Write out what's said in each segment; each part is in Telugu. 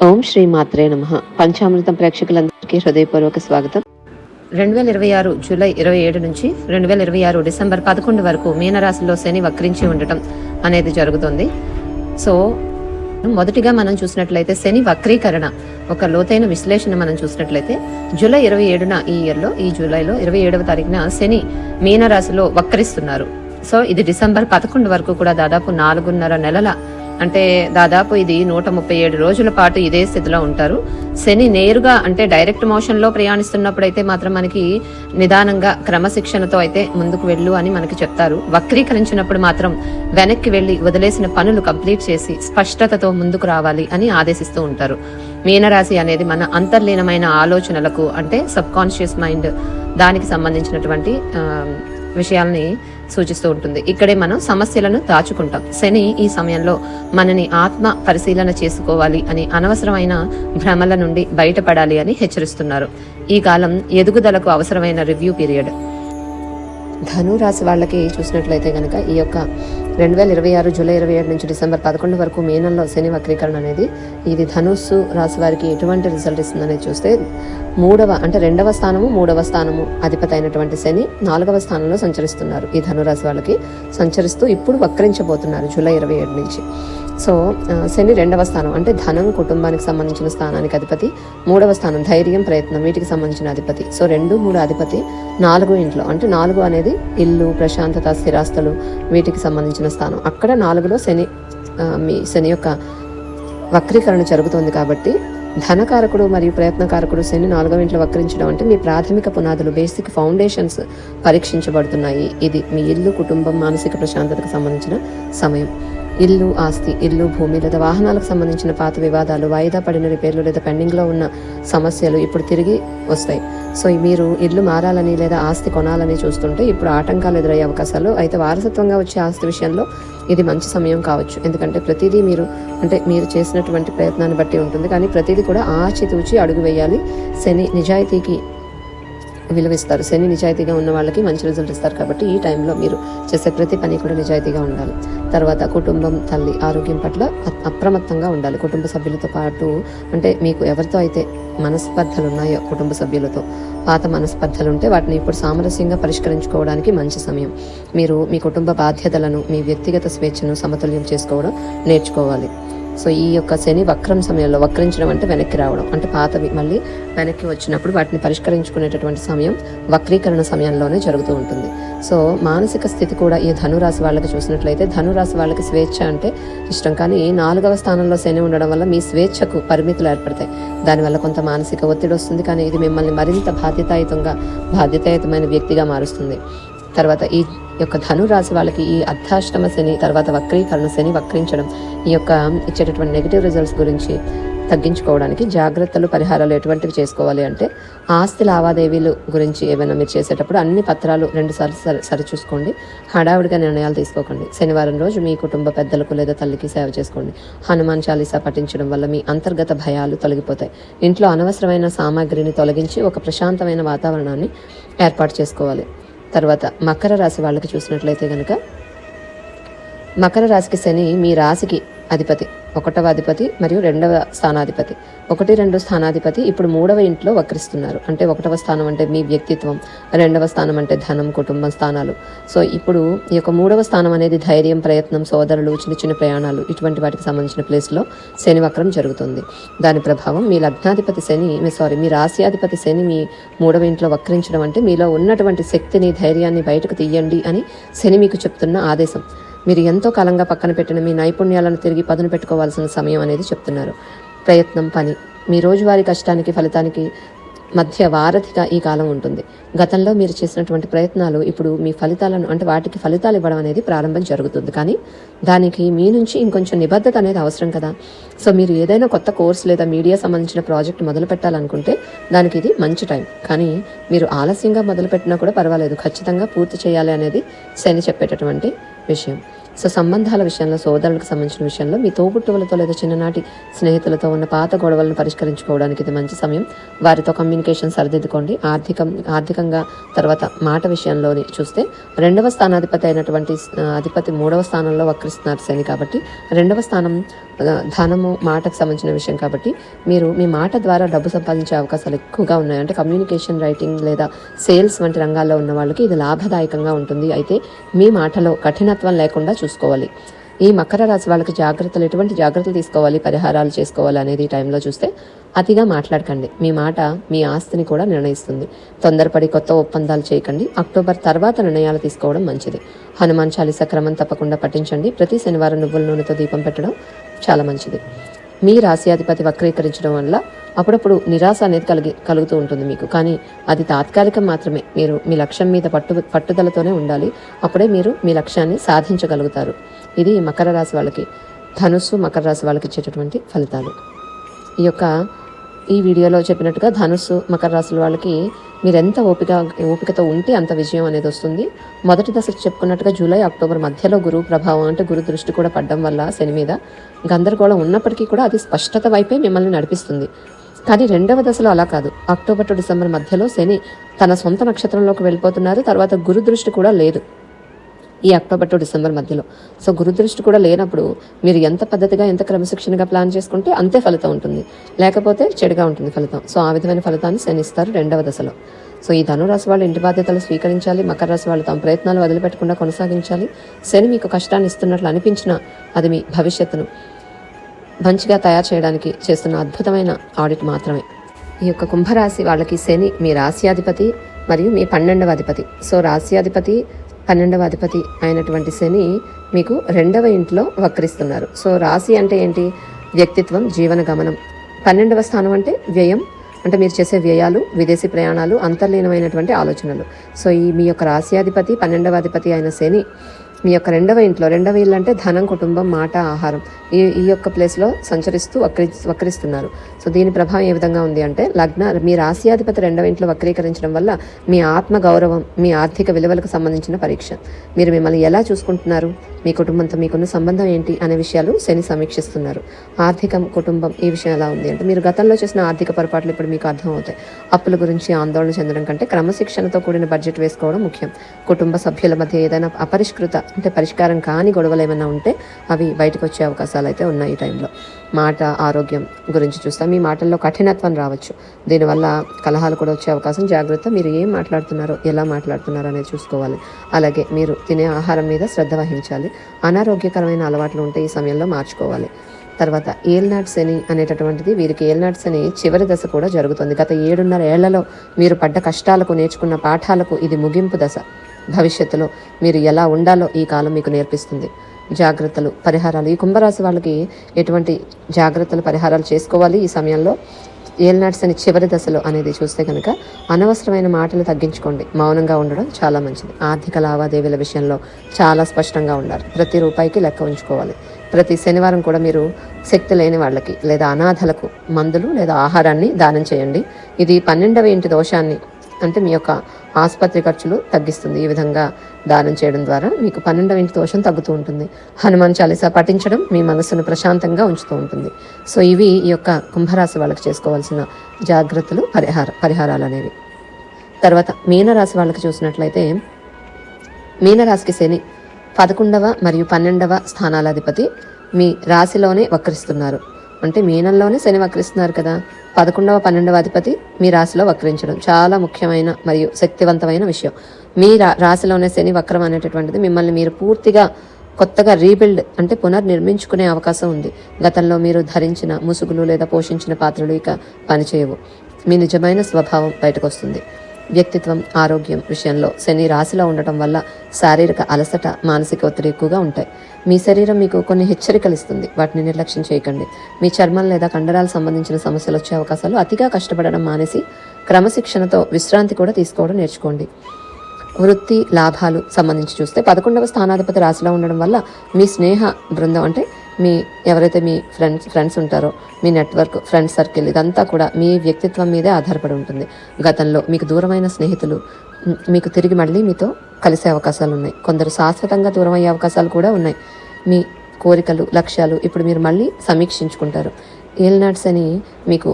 ఓం శ్రీ మాత్రే నమః. పంచామృతం ప్రేక్షకులందరికీ హృదయపూర్వక స్వాగతం. 2026 జూలై 27 నుంచి 2026 డిసెంబర్ 11 వరకు మీనరాశిలో శని వక్రించి ఉండటం అనేది జరుగుతుంది. సో మొదటిగా మనం చూసినట్లయితే శని వక్రీకరణ ఒక లోతైన విశ్లేషణ మనం చూసినట్లయితే జూలై 27న ఈ జూలైలో 27వ తారీఖున శని మీనరాశిలో వక్రిస్తున్నారు. సో ఇది డిసెంబర్ 11 వరకు కూడా దాదాపు 4.5 నెలల అంటే దాదాపు ఇది 137 రోజుల పాటు ఇదే స్థితిలో ఉంటారు. శని నేరుగా అంటే డైరెక్ట్ మోషన్ లో ప్రయాణిస్తున్నప్పుడు అయితే మాత్రం మనకి నిదానంగా క్రమశిక్షణతో అయితే ముందుకు వెళ్ళు అని మనకి చెప్తారు. వక్రీకరించినప్పుడు మాత్రం వెనక్కి వెళ్లి వదిలేసిన పనులు కంప్లీట్ చేసి స్పష్టతతో ముందుకు రావాలి అని ఆదేశిస్తూ ఉంటారు. మీనరాశి అనేది మన అంతర్లీనమైన ఆలోచనలకు అంటే సబ్ కాన్షియస్ మైండ్ దానికి సంబంధించినటువంటి విషయాల్ని సూచిస్తూ ఉంటుంది. ఇక్కడే మనం సమస్యలను దాచుకుంటాం. శని ఈ సమయంలో మనని ఆత్మ పరిశీలన చేసుకోవాలి అని అనవసరమైన భ్రమల నుండి బయటపడాలి అని హెచ్చరిస్తున్నారు. ఈ కాలం ఎదుగుదలకు అవసరమైన రివ్యూ పీరియడ్. ధను రాశి వాళ్ళకి చూసినట్లయితే కనుక ఈ యొక్క 2026 జూలై 27 నుంచి డిసెంబర్ 11 వరకు మీనంలో శని వక్రీకరణ అనేది ఇది ధనుస్సు రాశి వారికి ఎటువంటి రిజల్ట్ ఇస్తుందనేది చూస్తే రెండవ స్థానము 3వ స్థానము అధిపతి అయినటువంటి శని 4వ స్థానంలో సంచరిస్తున్నారు. ఈ ధనురాశి వాళ్ళకి సంచరిస్తూ ఇప్పుడు వక్రించబోతున్నారు జూలై 27 నుంచి. సో శని 2వ స్థానం అంటే ధనం కుటుంబానికి సంబంధించిన స్థానానికి అధిపతి, 3వ స్థానం ధైర్యం ప్రయత్నం వీటికి సంబంధించిన అధిపతి. సో 2, 3 అధిపతి 4 ఇంట్లో అంటే 4 అనేది ఇల్లు ప్రశాంతత స్థిరాస్తులు వీటికి సంబంధించిన స్థానం. అక్కడ 4లో శని యొక్క వక్రీకరణ జరుగుతుంది. కాబట్టి ధనకారకుడు మరియు ప్రయత్నకారకుడు శని 4వ ఇంట్లో వక్రించడం అంటే మీ ప్రాథమిక పునాదులు బేసిక్ ఫౌండేషన్స్ పరీక్షించబడుతున్నాయి. ఇది మీ ఇల్లు కుటుంబం మానసిక ప్రశాంతతకు సంబంధించిన సమయం. ఇల్లు ఆస్తి, ఇల్లు భూమి లేదా వాహనాలకు సంబంధించిన పాత వివాదాలు, వాయిదా పడిన రిపేర్లు లేదా పెండింగ్లో ఉన్న సమస్యలు ఇప్పుడు తిరిగి వస్తాయి. సో మీరు ఇల్లు మారాలని లేదా ఆస్తి కొనాలని చూస్తుంటే ఇప్పుడు ఆటంకాలు ఎదురయ్యే అవకాశాలు. అయితే వారసత్వంగా వచ్చే ఆస్తి విషయంలో ఇది మంచి సమయం కావచ్చు. ఎందుకంటే ప్రతిదీ మీరు చేసినటువంటి ప్రయత్నాన్ని బట్టి ఉంటుంది. కానీ ప్రతిదీ కూడా ఆచితూచి అడుగు వేయాలి. శని నిజాయితీకి విలువిస్తారు. శని నిజాయితీగా ఉన్న వాళ్ళకి మంచి రిజల్ట్ ఇస్తారు. కాబట్టి ఈ టైంలో మీరు చేసే ప్రతి పని కూడా నిజాయితీగా ఉండాలి. తర్వాత కుటుంబం, తల్లి ఆరోగ్యం పట్ల అప్రమత్తంగా ఉండాలి. కుటుంబ సభ్యులతో పాటు అంటే మీకు ఎవరితో అయితే మనస్పర్ధలు ఉన్నాయో కుటుంబ సభ్యులతో పాత మనస్పర్ధలు ఉంటే వాటిని ఇప్పుడు సామరస్యంగా పరిష్కరించుకోవడానికి మంచి సమయం. మీరు మీ కుటుంబ బాధ్యతలను మీ వ్యక్తిగత స్వేచ్ఛను సమతుల్యం చేసుకోవడం నేర్చుకోవాలి. సో ఈ యొక్క శని వక్రం సమయంలో వక్రించడం అంటే వెనక్కి రావడం అంటే పాతవి మళ్ళీ వెనక్కి వచ్చినప్పుడు వాటిని పరిష్కరించుకునేటటువంటి సమయం వక్రీకరణ సమయంలోనే జరుగుతూ ఉంటుంది. సో మానసిక స్థితి కూడా ఈ ధనురాశి వాళ్ళకి చూసినట్లయితే ధనురాశి వాళ్ళకి స్వేచ్ఛ అంటే ఇష్టం. కానీ 4వ స్థానంలో శని ఉండడం వల్ల మీ స్వేచ్ఛకు పరిమితులు ఏర్పడతాయి. దానివల్ల కొంత మానసిక ఒత్తిడి వస్తుంది. కానీ ఇది మిమ్మల్ని మరింత బాధ్యతాయుతమైన వ్యక్తిగా మారుస్తుంది. తర్వాత ఈ యొక్క ధనురాశి వాళ్ళకి ఈ అర్ధాష్టమ శని తర్వాత వక్రీకరణ శని వక్రించడం ఈ యొక్క ఇచ్చేటటువంటి నెగిటివ్ రిజల్ట్స్ గురించి తగ్గించుకోవడానికి జాగ్రత్తలు పరిహారాలు ఎటువంటివి చేసుకోవాలి అంటే ఆస్తి లావాదేవీలు గురించి ఏమైనా మీరు చేసేటప్పుడు అన్ని పత్రాలు 2 సార్లు సరిచూసుకోండి. హడావుడిగా నిర్ణయాలు తీసుకోకండి. శనివారం రోజు మీ కుటుంబ పెద్దలకు లేదా తల్లికి సేవ చేసుకోండి. హనుమాన్ చాలీసా పఠించడం వల్ల మీ అంతర్గత భయాలు తొలగిపోతాయి. ఇంట్లో అనవసరమైన సామాగ్రిని తొలగించి ఒక ప్రశాంతమైన వాతావరణాన్ని ఏర్పాటు చేసుకోవాలి. తర్వాత మకర రాశి వాళ్ళకి చూసినట్లయితే కనుక మకర రాశికి శని మీ రాశికి అధిపతి 1వ అధిపతి మరియు 2వ స్థానాధిపతి 1, 2 స్థానాధిపతి ఇప్పుడు 3వ ఇంట్లో వక్రిస్తున్నారు. అంటే 1వ స్థానం అంటే మీ వ్యక్తిత్వం, 2వ స్థానం అంటే ధనం కుటుంబం స్థానాలు. సో ఇప్పుడు ఈ యొక్క 3వ స్థానం అనేది ధైర్యం ప్రయత్నం సోదరులు చిన్న చిన్న ప్రయాణాలు ఇటువంటి వాటికి సంబంధించిన ప్లేస్లో శని వక్రం జరుగుతుంది. దాని ప్రభావం మీ మీ రాశ్యాధిపతి శని మీ 3వ ఇంట్లో వక్రించడం అంటే మీలో ఉన్నటువంటి శక్తిని ధైర్యాన్ని బయటకు తీయండి అని శని మీకు చెప్తున్న ఆదేశం. మీరు ఎంతో కాలంగా పక్కన పెట్టిన మీ నైపుణ్యాలను తిరిగి పదును పెట్టుకోవాల్సిన సమయం అనేది చెప్తున్నారు. ప్రయత్నం పని మీ రోజువారీ కష్టానికి ఫలితానికి మధ్య వారధిగా ఈ కాలం ఉంటుంది. గతంలో మీరు చేసినటువంటి ప్రయత్నాలు ఇప్పుడు మీ ఫలితాలను అంటే వాటికి ఫలితాలు ఇవ్వడం అనేది ప్రారంభం జరుగుతుంది. కానీ దానికి మీ నుంచి ఇంకొంచెం నిబద్ధత అనేది అవసరం కదా. సో మీరు ఏదైనా కొత్త కోర్స్ లేదా మీడియా సంబంధించిన ప్రాజెక్ట్ మొదలు పెట్టాలనుకుంటే దానికి ఇది మంచి టైం. కానీ మీరు ఆలస్యంగా మొదలుపెట్టినా కూడా పర్వాలేదు, ఖచ్చితంగా పూర్తి చేయాలి అనేది శని చెప్పేటటువంటి విషయం. సో సంబంధాల విషయంలో, సోదరులకు సంబంధించిన విషయంలో మీ తోబుట్టువులతో లేదా చిన్ననాటి స్నేహితులతో ఉన్న పాత గొడవలను పరిష్కరించుకోవడానికి ఇది మంచి సమయం. వారితో కమ్యూనికేషన్ సరిదిద్దుకోండి. ఆర్థికంగా తర్వాత మాట విషయంలోని చూస్తే 2వ స్థానాధిపతి అయినటువంటి అధిపతి 3వ స్థానంలో వక్రిస్తున్నారు శని, కాబట్టి 2వ స్థానం ధనము, మాటకు సంబంధించిన విషయం కాబట్టి మీరు మీ మాట ద్వారా డబ్బు సంపాదించే అవకాశాలు ఎక్కువగా ఉన్నాయి. అంటే కమ్యూనికేషన్, రైటింగ్ లేదా సేల్స్ వంటి రంగాల్లో ఉన్న వాళ్ళకి ఇది లాభదాయకంగా ఉంటుంది. అయితే మీ మాటలో కఠినత్వం లేకుండా చూసుకోవాలి. ఈ మకర రాశి వాళ్ళకి ఎటువంటి జాగ్రత్తలు తీసుకోవాలి, పరిహారాలు చేసుకోవాలి అనేది ఈ టైంలో చూస్తే అతిగా మాట్లాడకండి. మీ మాట మీ ఆస్తిని కూడా నిర్ణయిస్తుంది. తొందరపడి కొత్త ఒప్పందాలు చేయకండి. అక్టోబర్ తర్వాత నిర్ణయాలు తీసుకోవడం మంచిది. హనుమాన్ చాలీసా క్రమం తప్పకుండా పఠించండి. ప్రతి శనివారం నువ్వుల నూనెతో దీపం పెట్టడం చాలా మంచిది. మీ రాశ్యాధిపతి వక్రీకరించడం వల్ల అప్పుడప్పుడు నిరాశ అనేది కలుగుతూ ఉంటుంది మీకు, కానీ అది తాత్కాలికం మాత్రమే. మీరు మీ లక్ష్యం మీద పట్టుదలతోనే ఉండాలి. అప్పుడే మీరు మీ లక్ష్యాన్ని సాధించగలుగుతారు. ఇది మకర రాశి వాళ్ళకి, ధనుస్సు మకర రాశి వాళ్ళకి ఇచ్చేటటువంటి ఫలితాలు. ఈ వీడియోలో చెప్పినట్టుగా ధనుస్సు మకర రాశుల వాళ్ళకి మీరు ఎంత ఓపికతో ఉంటే అంత విజయం అనేది వస్తుంది. మొదటి దశ చెప్పుకున్నట్టుగా జూలై, అక్టోబర్ మధ్యలో గురువు ప్రభావం, అంటే గురు దృష్టి కూడా పడడం వల్ల శని మీద గందరగోళం ఉన్నప్పటికీ కూడా అది స్పష్టత వైపే మిమ్మల్ని నడిపిస్తుంది. కానీ 2వ దశలో అలా కాదు. అక్టోబర్ టు డిసెంబర్ మధ్యలో శని తన సొంత నక్షత్రంలోకి వెళ్ళిపోతున్నారు. తర్వాత గురు దృష్టి కూడా లేదు ఈ అక్టోబర్ టు డిసెంబర్ మధ్యలో. సో గురుదృష్టి కూడా లేనప్పుడు మీరు ఎంత పద్ధతిగా, ఎంత క్రమశిక్షణగా ప్లాన్ చేసుకుంటే అంతే ఫలితం ఉంటుంది, లేకపోతే చెడుగా ఉంటుంది ఫలితం. సో ఆ విధమైన ఫలితాన్ని శని ఇస్తారు 2వ దశలో. సో ఈ ధనురాశి వాళ్ళు ఇంటి బాధ్యతలు స్వీకరించాలి. మకర రాశి వాళ్ళు తమ ప్రయత్నాలు వదిలిపెట్టకుండా కొనసాగించాలి. శని మీకు కష్టాన్ని ఇస్తున్నట్లు అనిపించినా అది మీ భవిష్యత్తును మంచిగా తయారు చేయడానికి చేస్తున్న అద్భుతమైన ఆడిట్ మాత్రమే. ఈ యొక్క కుంభరాశి వాళ్ళకి శని మీ రాశ్యాధిపతి మరియు మీ 12వ అధిపతి. సో రాశ్యాధిపతి 12వ అధిపతి అయినటువంటి శని మీకు 2వ ఇంట్లో వక్రిస్తున్నారు. సో రాశి అంటే ఏంటి? వ్యక్తిత్వం, జీవన గమనం. 12వ స్థానం అంటే వ్యయం, అంటే మీరు చేసే వ్యయాలు, విదేశీ ప్రయాణాలు, అంతర్లీనమైనటువంటి ఆలోచనలు. సో మీ యొక్క రాశ్యాధిపతి 12వ అధిపతి అయిన శని మీ యొక్క 2వ ఇంట్లో, 2వ ఇల్లు అంటే ధనం, కుటుంబం, మాట, ఆహారం, ఈ యొక్క ప్లేస్లో సంచరిస్తూ వక్రిస్తున్నారు. సో దీని ప్రభావం ఏ విధంగా ఉంది అంటే మీ రాశ్యాధిపతి 2వ ఇంట్లో వక్రీకరించడం వల్ల మీ ఆత్మ గౌరవం, మీ ఆర్థిక విలువలకు సంబంధించిన పరీక్ష. మీరు మిమ్మల్ని ఎలా చూసుకుంటున్నారు, మీ కుటుంబంతో మీకున్న సంబంధం ఏంటి అనే విషయాలు శని సమీక్షిస్తున్నారు. ఆర్థికం, కుటుంబం ఈ విషయం ఎలా ఉంది అంటే మీరు గతంలో చేసిన ఆర్థిక పొరపాట్లు ఇప్పుడు మీకు అర్థమవుతాయి. అప్పుల గురించి ఆందోళన చెందడం కంటే క్రమశిక్షణతో కూడిన బడ్జెట్ వేసుకోవడం ముఖ్యం. కుటుంబ సభ్యుల మధ్య ఏదైనా అపరిష్కృత అంటే పరిష్కారం కాని గొడవలు ఏమైనా ఉంటే అవి బయటకు వచ్చే అవకాశాలు అయితే ఉన్నాయి ఈ టైంలో. మాట, ఆరోగ్యం గురించి చూస్తాం. మీ మాటల్లో కఠినత్వం రావచ్చు. దీనివల్ల కలహాలు కూడా వచ్చే అవకాశం. జాగ్రత్త. మీరు ఏం మాట్లాడుతున్నారో, ఎలా మాట్లాడుతున్నారో అనేది చూసుకోవాలి. అలాగే మీరు తినే ఆహారం మీద శ్రద్ధ వహించాలి. అనారోగ్యకరమైన అలవాట్లు ఉంటే ఈ సమయంలో మార్చుకోవాలి. తర్వాత ఏల్నాటి శని అనేటటువంటిది, వీరికి ఏల్నాటి శని చివరి దశ కూడా జరుగుతుంది. గత 7.5 ఏళ్లలో మీరు పడ్డ కష్టాలకు, నేర్చుకున్న పాఠాలకు ఇది ముగింపు దశ. భవిష్యత్తులో మీరు ఎలా ఉండాలో ఈ కాలం మీకు నేర్పిస్తుంది. జాగ్రత్తలు, పరిహారాలు. ఈ కుంభరాశి వాళ్ళకి ఎటువంటి జాగ్రత్తలు, పరిహారాలు చేసుకోవాలి ఈ సమయంలో ఏల్నాటి శని చివరి దశలో అనేది చూస్తే కనుక అనవసరమైన మాటలు తగ్గించుకోండి. మౌనంగా ఉండడం చాలా మంచిది. ఆర్థిక లావాదేవీల విషయంలో చాలా స్పష్టంగా ఉండాలి. ప్రతి రూపాయికి లెక్క ఉంచుకోవాలి. ప్రతి శనివారం కూడా మీరు శక్తి లేని వాళ్ళకి లేదా అనాథలకు మందులు లేదా ఆహారాన్ని దానం చేయండి. ఇది 12వ ఇంటి దోషాన్ని, అంటే మీ యొక్క ఆసుపత్రి ఖర్చులు తగ్గిస్తుంది. ఈ విధంగా దానం చేయడం ద్వారా మీకు 12వ ఇంటి దోషం తగ్గుతూ ఉంటుంది. హనుమాన్ చాలీసా పఠించడం మీ మనస్సును ప్రశాంతంగా ఉంచుతూ ఉంటుంది. సో ఇవి ఈ యొక్క కుంభరాశి వాళ్ళకి చేసుకోవాల్సిన జాగ్రత్తలు, పరిహారాలు అనేవి. తర్వాత మీనరాశి వాళ్ళకి చూసినట్లయితే, మీనరాశికి శని 11వ మరియు 12వ స్థానాలాధిపతి మీ రాశిలోనే వక్రిస్తున్నారు. అంటే మీనంలోనే శని వక్రిస్తున్నారు కదా. 11వ 12వ అధిపతి మీ రాశిలో వక్రించడం చాలా ముఖ్యమైన మరియు శక్తివంతమైన విషయం. మీ రాశిలోనే శని వక్రం అనేటటువంటిది మిమ్మల్ని మీరు పూర్తిగా కొత్తగా రీబిల్డ్, అంటే పునర్నిర్మించుకునే అవకాశం ఉంది. గతంలో మీరు ధరించిన ముసుగులు లేదా పోషించిన పాత్రలు ఇక పనిచేయవు. మీ నిజమైన స్వభావం బయటకు వస్తుంది. వ్యక్తిత్వం, ఆరోగ్యం విషయంలో శని రాశిలో ఉండటం వల్ల శారీరక అలసట, మానసిక ఒత్తిడి ఎక్కువగా ఉంటాయి. మీ శరీరం మీకు కొన్ని హెచ్చరికలు ఇస్తుంది, వాటిని నిర్లక్ష్యం చేయకండి. మీ చర్మం లేదా కండరాలకు సంబంధించిన సమస్యలు వచ్చే అవకాశాలు. అతిగా కష్టపడడం మానేసి క్రమశిక్షణతో విశ్రాంతి కూడా తీసుకోవడం నేర్చుకోండి. వృత్తి, లాభాలు సంబంధించి చూస్తే 11వ స్థానాధిపతి రాశిలో ఉండడం వల్ల మీ స్నేహ బృందం, అంటే మీ ఎవరైతే మీ ఫ్రెండ్స్ ఉంటారో, మీ నెట్వర్క్, ఫ్రెండ్ సర్కిల్, ఇదంతా కూడా మీ వ్యక్తిత్వం మీదే ఆధారపడి ఉంటుంది. గతంలో మీకు దూరమైన స్నేహితులు మీకు తిరిగి మళ్ళీ మీతో కలిసే అవకాశాలు ఉన్నాయి. కొందరు శాశ్వతంగా దూరం అయ్యే అవకాశాలు కూడా ఉన్నాయి. మీ కోరికలు, లక్ష్యాలు ఇప్పుడు మీరు మళ్ళీ సమీక్షించుకుంటారు. ఏలినాటి శని మీకు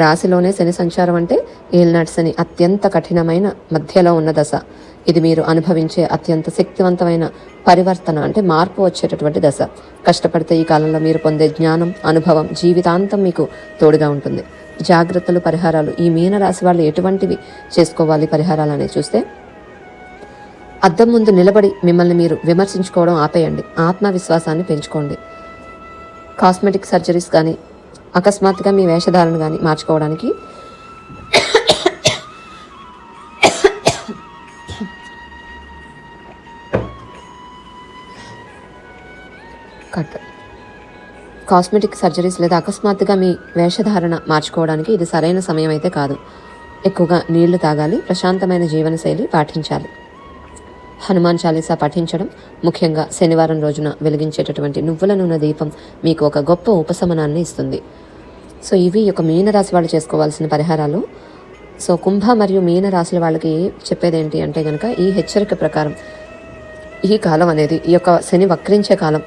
రాశిలోనే శని సంచారం అంటే ఏలినాటి శని అత్యంత కఠినమైన మధ్యలో ఉన్న దశ. ఇది మీరు అనుభవించే అత్యంత శక్తివంతమైన పరివర్తన అంటే మార్పు వచ్చేటటువంటి దశ. కష్టపడితే ఈ కాలంలో మీరు పొందే జ్ఞానం, అనుభవం జీవితాంతం మీకు తోడుగా ఉంటుంది. జాగ్రత్తలు, పరిహారాలు ఈ మీనరాశి వాళ్ళు ఎటువంటివి చేసుకోవాలి పరిహారాలు అనేది చూస్తే, అద్దం ముందు నిలబడి మిమ్మల్ని మీరు విమర్శించుకోవడం ఆపేయండి. ఆత్మవిశ్వాసాన్ని పెంచుకోండి. కాస్మెటిక్ సర్జరీస్ కానీ, అకస్మాత్తుగా మీ వేషధారణ కానీ మార్చుకోవడానికి కాస్మెటిక్ సర్జరీస్ లేదా అకస్మాత్తుగా మీ వేషధారణ మార్చుకోవడానికి ఇది సరైన సమయం అయితే కాదు. ఎక్కువగా నీళ్లు తాగాలి, ప్రశాంతమైన జీవనశైలి పాటించాలి. హనుమాన్ చాలీసా పఠించడం, ముఖ్యంగా శనివారం రోజున వెలిగించేటటువంటి నువ్వుల నూనె దీపం మీకు ఒక గొప్ప ఉపశమనాన్ని ఇస్తుంది. సో ఇవి ఒక మీనరాశి వాళ్ళు చేసుకోవాల్సిన పరిహారాలు. సో కుంభ మరియు మీనరాశుల వాళ్ళకి చెప్పేది ఏంటి అంటే కనుక, ఈ హెచ్చరిక ప్రకారం ఈ కాలం అనేది, ఈ యొక్క శని వక్రించే కాలం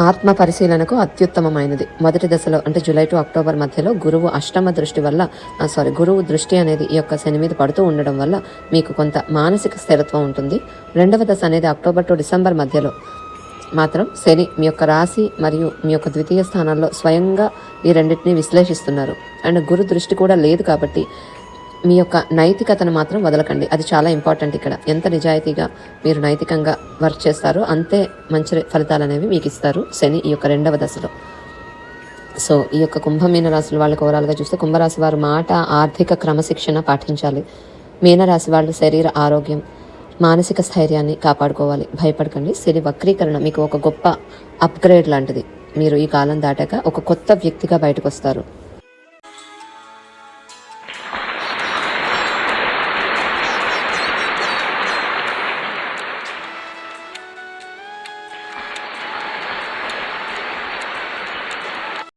ఆత్మ పరిశీలనకు అత్యుత్తమమైనది. మొదటి దశలో అంటే జూలై టు అక్టోబర్ మధ్యలో గురువు గురువు దృష్టి అనేది ఈ యొక్క శని మీద పడుతూ ఉండడం వల్ల మీకు కొంత మానసిక స్థిరత్వం ఉంటుంది. రెండవ దశ అనేది అక్టోబర్ టు డిసెంబర్ మధ్యలో మాత్రం శని మీ యొక్క రాశి మరియు మీ యొక్క ద్వితీయ స్థానాల్లో స్వయంగా ఈ రెండింటిని విశ్లేషిస్తున్నారు. అండ్ గురు దృష్టి కూడా లేదు కాబట్టి మీ యొక్క నైతికతను మాత్రం వదలకండి. అది చాలా ఇంపార్టెంట్. ఇక్కడ ఎంత నిజాయితీగా మీరు నైతికంగా వర్క్ చేస్తారో అంతే మంచి ఫలితాలు అనేవి మీకు ఇస్తారు శని ఈ యొక్క రెండవ దశలో. సో ఈ యొక్క కుంభమీన రాశుల వాళ్ళకి ఓవరాల్గా చూస్తే, కుంభరాశి వారు మాట, ఆర్థిక క్రమశిక్షణ పాటించాలి. మీనరాశి వాళ్ళు శరీర ఆరోగ్యం, మానసిక స్థైర్యాన్ని కాపాడుకోవాలి. భయపడకండి. శని వక్రీకరణ మీకు ఒక గొప్ప అప్గ్రేడ్ లాంటిది. మీరు ఈ కాలం దాటాక ఒక కొత్త వ్యక్తిగా బయటకు వస్తారు.